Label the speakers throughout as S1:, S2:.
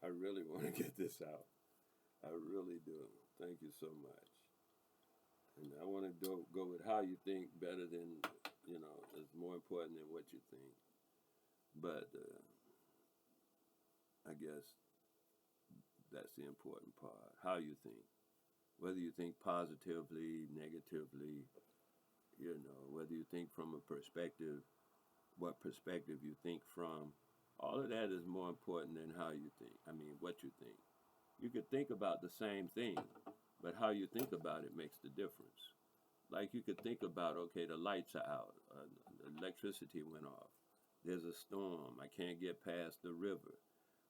S1: really want to get this out. I really do. Thank you so much. And I want to go with how you think better than, it's more important than what you think. But I guess that's the important part. How you think. Whether you think positively, negatively, whether you think from a perspective, what perspective you think from, all of that is more important than how you think. I mean, what you think. You could think about the same thing, but how you think about it makes the difference. Like you could think about, okay, the lights are out, the electricity went off, there's a storm, I can't get past the river.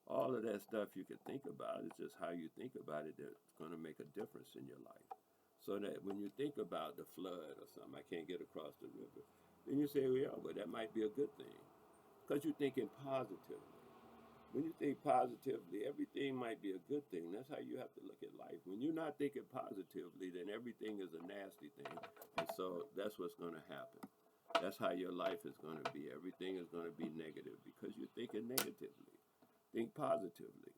S1: All of that stuff you could think about. It's just how you think about it that's going to make a difference in your life. So that when you think about the flood or something, I can't get across the river, then you say, well, yeah, well, that might be a good thing because you're thinking positively. When you think positively, everything might be a good thing. That's how you have to look at life. When you're not thinking positively, then everything is a nasty thing. And so that's what's going to happen. That's how your life is going to be. Everything is going to be negative because you're thinking negatively. Think positively.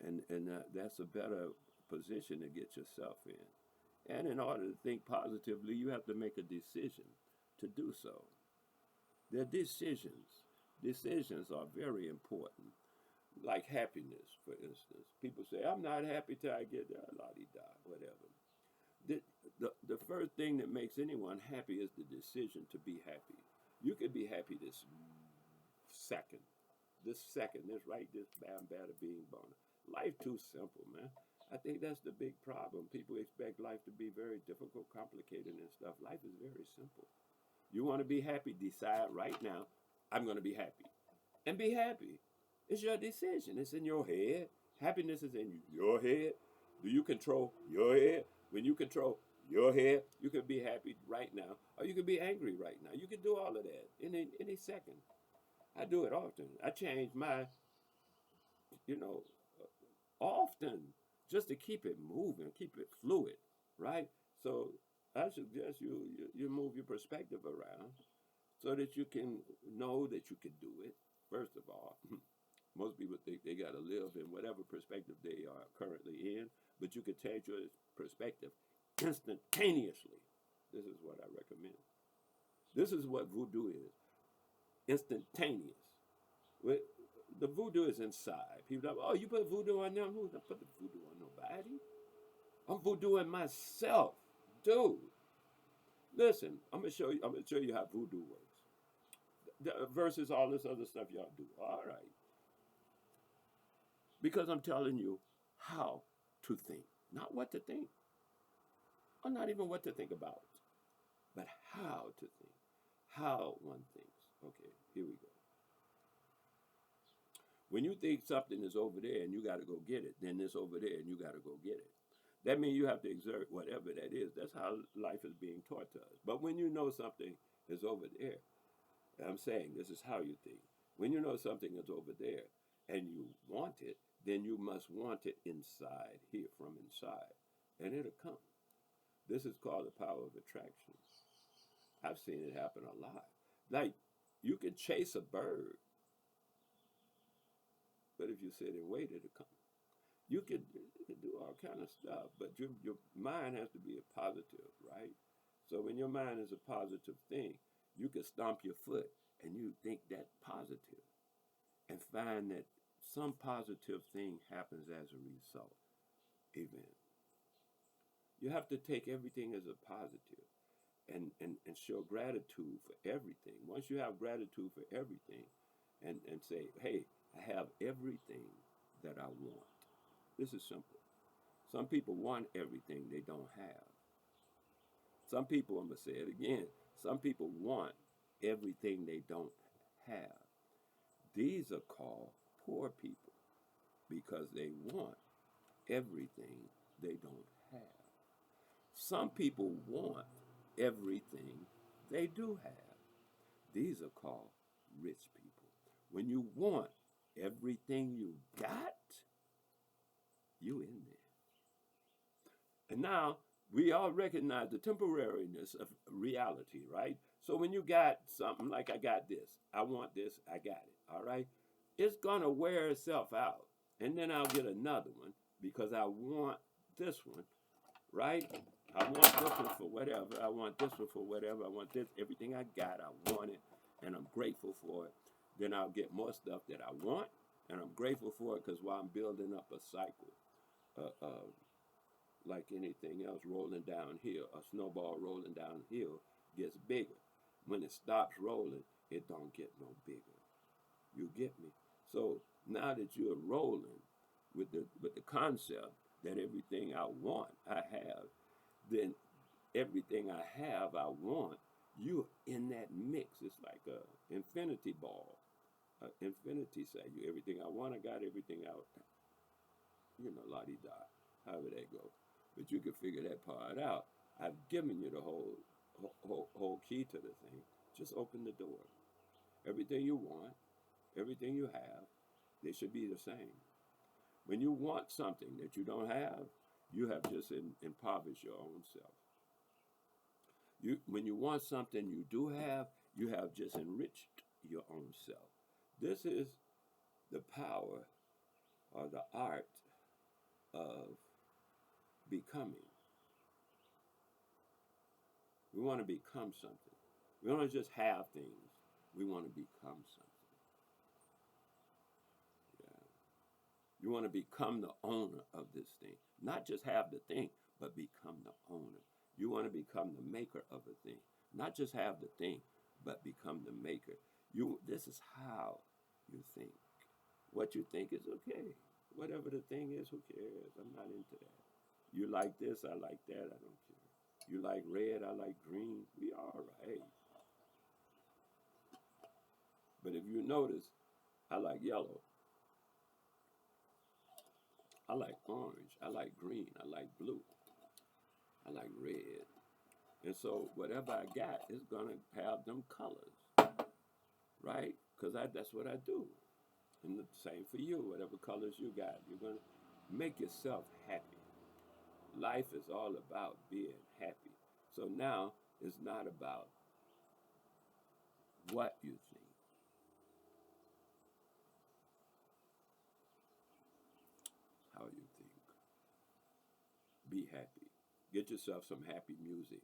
S1: And that's a better position to get yourself in. And in order to think positively, you have to make a decision to do so. They're decisions. Decisions are very important. Like happiness, for instance. People say, I'm not happy till I get there, la-di-da, whatever. The first thing that makes anyone happy is the decision to be happy. You could be happy this second, this right, this bam, bada, being born. Life too simple, man. I think that's the big problem. People expect life to be very difficult, complicated, and stuff. Life is very simple. You want to be happy, decide right now, I'm going to be happy. And be happy. It's your decision. It's in your head. Happiness is in your head. Do you control your head? When you control your head, you can be happy right now, or you can be angry right now. You can do all of that in any second. I do it often. I change my, you know, often just to keep it moving, keep it fluid, right? So I suggest you move your perspective around so that you can know that you can do it. First of all, most people think they got to live in whatever perspective they are currently in, but you can change your perspective instantaneously. This is what I recommend. This is what voodoo is, instantaneous. The voodoo is inside. People are like, oh, you put voodoo on them? Who's not put the voodoo on nobody? I'm voodooing myself, dude. Listen, I'm gonna show you. I'm gonna show you how voodoo works. Versus all this other stuff y'all do. All right, because I'm telling you how to think, not what to think, or not even what to think about, but how to think, how one thinks. Okay, here we go. When you think something is over there and you got to go get it, then it's over there and you got to go get it. That means you have to exert whatever that is. That's how life is being taught to us. But when you know something is over there, I'm saying this is how you think. When you know something is over there and you want it, then you must want it inside, here from inside. And it'll come. This is called the power of attraction. I've seen it happen a lot. Like, you can chase a bird, but if you sit and wait, it'll come. You can do all kind of stuff, but your mind has to be a positive, right? So when your mind is a positive thing, you can stomp your foot and you think that positive and find that some positive thing happens as a result event. You have to take everything as a positive and show gratitude for everything. Once you have gratitude for everything and say, hey, I have everything that I want. This is simple. Some people want everything they don't have. Some people, I'm going to say it again, some people want everything they don't have. These are called poor people because they want everything they don't have. Some people want everything they do have. These are called rich people. When you want everything you got, you in there. And now we all recognize the temporariness of reality, right? So when you got something like I got this, I want this, I got it, all right? It's gonna wear itself out. and then I'll get another one because I want this one, right? I want this one for whatever. I want this one for whatever. I want this. Everything I got, I want it, and I'm grateful for it. Then I'll get more stuff that I want, and I'm grateful for it because while I'm building up a cycle, like anything else rolling downhill, a snowball rolling downhill gets bigger. When it stops rolling, it don't get no bigger. You get me? So now that you're rolling with the concept that everything I want, I have, then everything I have, I want, you're in that mix. It's like a infinity ball. Infinity say you everything I want, I got everything out. You know, la-di-da, however that go. But you can figure that part out. I've given you the whole key to the thing. Just open the door. Everything you want, everything you have, they should be the same. When you want something that you don't have, you have just impoverished your own self. When you want something you do have, you have just enriched your own self. This is the power or the art of becoming. We want to become something. We don't just have things. We want to become something. Yeah. You want to become the owner of this thing. Not just have the thing, but become the owner. You want to become the maker of a thing. Not just have the thing, but become the maker. This is how you think. What you think is okay. Whatever the thing is, who cares? I'm not into that. You like this, I like that, I don't care. You like red, I like green. We all right. But if you notice, I like yellow. I like orange. I like green. I like blue. I like red. And so whatever I got is going to have them colors, right? Because that's what I do. And the same for you. Whatever colors you got, you're going to make yourself happy. Life is all about being happy. So now it's not about what you think. How you think. Be happy. Get yourself some happy music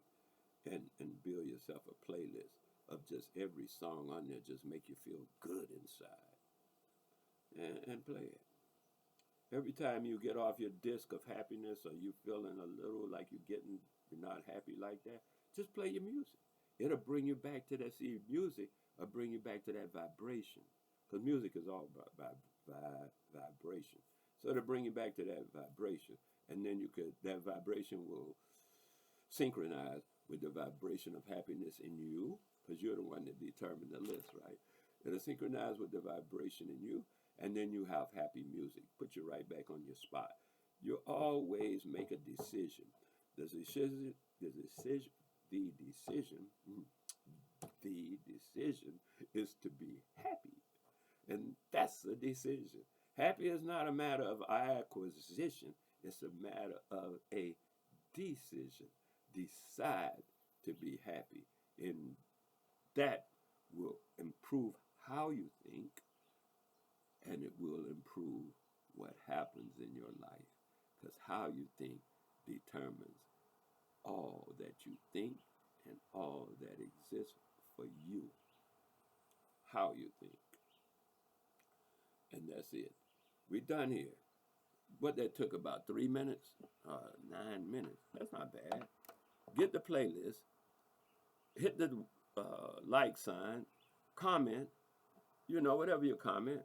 S1: and build yourself a playlist of just every song on there just make you feel good inside and play it. Every time you get off your disc of happiness or you feeling a little like you're not happy like that, just play your music. It'll bring you back to that. See, music will bring you back to that vibration. Because music is all about vibration. So it'll bring you back to that vibration. And then that vibration will synchronize with the vibration of happiness in you, because you're the one that determined the list, right? It'll synchronize with the vibration in you, and then you have happy music. Put you right back on your spot. You always make a decision. The decision, the decision, the decision, the decision is to be happy. And that's a decision. Happy is not a matter of acquisition. It's a matter of a decision. Decide to be happy. And that will improve how you think, and it will improve what happens in your life. Because how you think determines all that you think and all that exists for you. How you think. And that's it. We're done here. What that took about 3 minutes? 9 minutes. That's not bad. Get the playlist. Hit the like sign. Comment. You know, whatever you comment.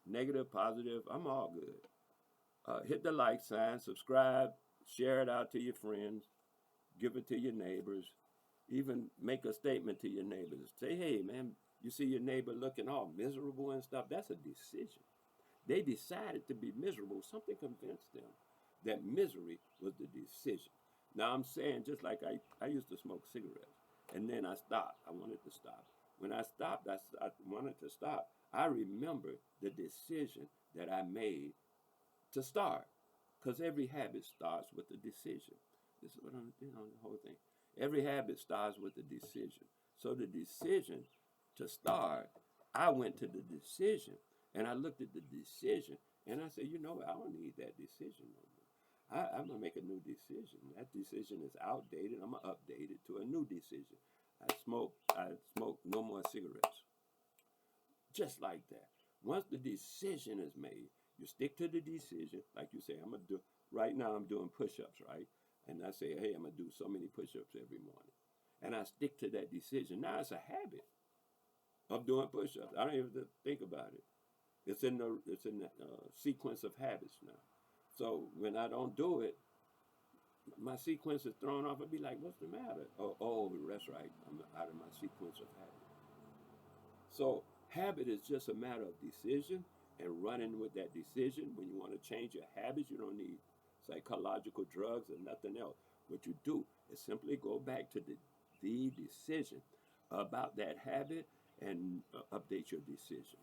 S1: Negative, positive, I'm all good. Hit the like sign. Subscribe. Share it out to your friends. Give it to your neighbors. Even make a statement to your neighbors. Say, hey, man, you see your neighbor looking all miserable and stuff. That's a decision. They decided to be miserable. Something convinced them that misery was the decision. Now I'm saying, just like I used to smoke cigarettes, and then I stopped. I wanted to stop. When I stopped, I wanted to stop. I remember the decision that I made to start, because every habit starts with a decision. This is what I'm doing on the whole thing. Every habit starts with a decision. So the decision to start, I went to the decision, And I looked at the decision and I said, you know, I don't need that decision no more. I'm gonna make a new decision. That decision is outdated. I'm gonna update it to a new decision. I smoke no more cigarettes. Just like that. Once the decision is made, you stick to the decision. Like you say, I'm gonna do right now. I'm doing push-ups, right? And I say, hey, I'm gonna do so many push-ups every morning, and I stick to that decision. Now it's a habit of doing push-ups. I don't even have to think about it. It's in the sequence of habits now. So when I don't do it, my sequence is thrown off. I'd be like, what's the matter? Oh, that's right. I'm out of my sequence of habits. So habit is just a matter of decision and running with that decision. When you want to change your habits, you don't need psychological drugs or nothing else. What you do is simply go back to the decision about that habit and update your decision.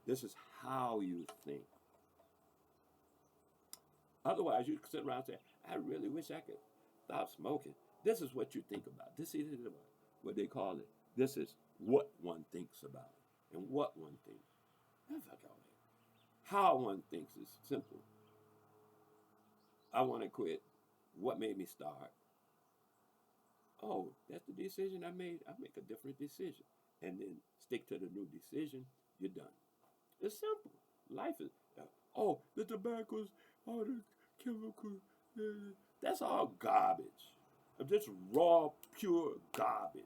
S1: This is how you think. Otherwise, you sit around and say, I really wish I could stop smoking. This is what you think about. This is what they call it. This is what one thinks about and what one thinks. That's like all that. How one thinks is simple. I want to quit. What made me start? Oh, that's the decision I made. I make a different decision. And then stick to the new decision. You're done. It's simple. Life is, oh, the tobacco's, all the chemicals. That's all garbage. Just raw, pure garbage.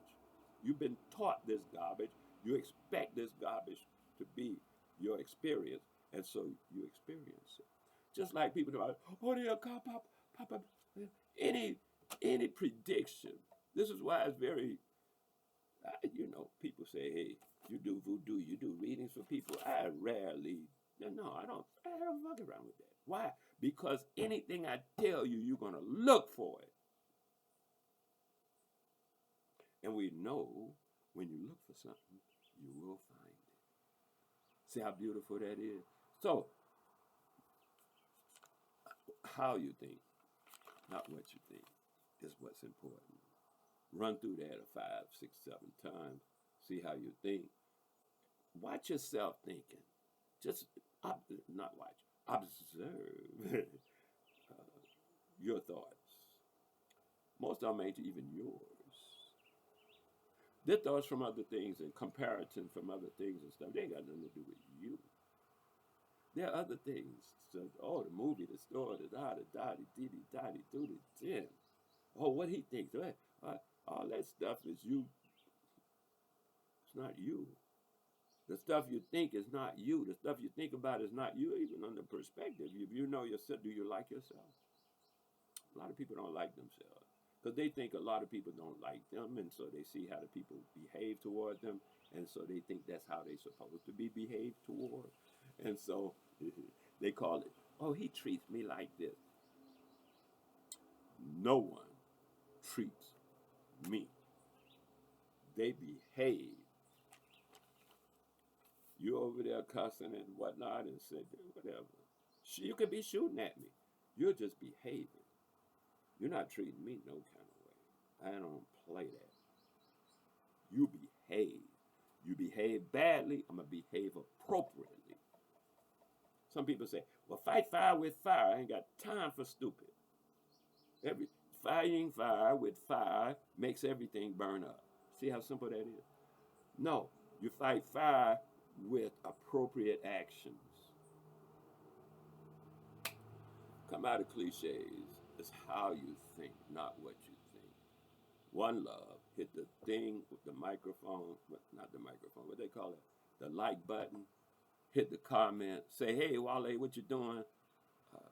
S1: You've been taught this garbage. You expect this garbage to be your experience, and so you experience it. Just like people do, oh, they'll pop up. Any, any prediction. This is why it's very, people say, hey, you do voodoo, you do readings for people. I rarely, no, I don't fuck around with that. Why? Because anything I tell you, you're going to look for it. And we know when you look for something, you will find it. See how beautiful that is? So, how you think, not what you think, is what's important. Run through that 5, 6, 7 times. See how you think. Watch yourself thinking. Just not watch. Observe your thoughts. Most of them ain't even yours. They're thoughts from other things and comparison from other things and stuff. They ain't got nothing to do with you. There are other things. So, oh, the movie, the story, the da-da-da-di, dee-dee-da-di, do-di-dim. Oh, what he thinks. All that stuff is you. It's not you. The stuff you think is not you. The stuff you think about is not you, even on the perspective. If you know yourself, do you like yourself? A lot of people don't like themselves because they think a lot of people don't like them, and so they see how the people behave toward them, and so they think that's how they're supposed to be behaved toward. And so they call it, oh, he treats me like this. No one treats me. They behave. You over there cussing and whatnot and say whatever. You could be shooting at me. You're just behaving. You're not treating me no kind of way. I don't play that. You behave. You behave badly, I'm going to behave appropriately. Some people say, well, fight fire with fire. I ain't got time for stupid. Fighting fire with fire makes everything burn up. See how simple that is? No, you fight fire with appropriate actions. Come out of cliches. It's how you think, not what you think. One love. Hit the thing with the microphone, not the microphone, what they call it? The like button. Hit the comment. Say, hey, Wale, what you doing?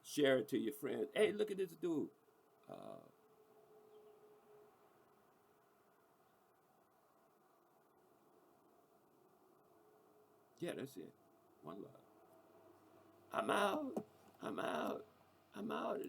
S1: Share it to your friends. Hey, look at this dude. Yeah, that's it. One love. I'm out. I'm out. I'm out.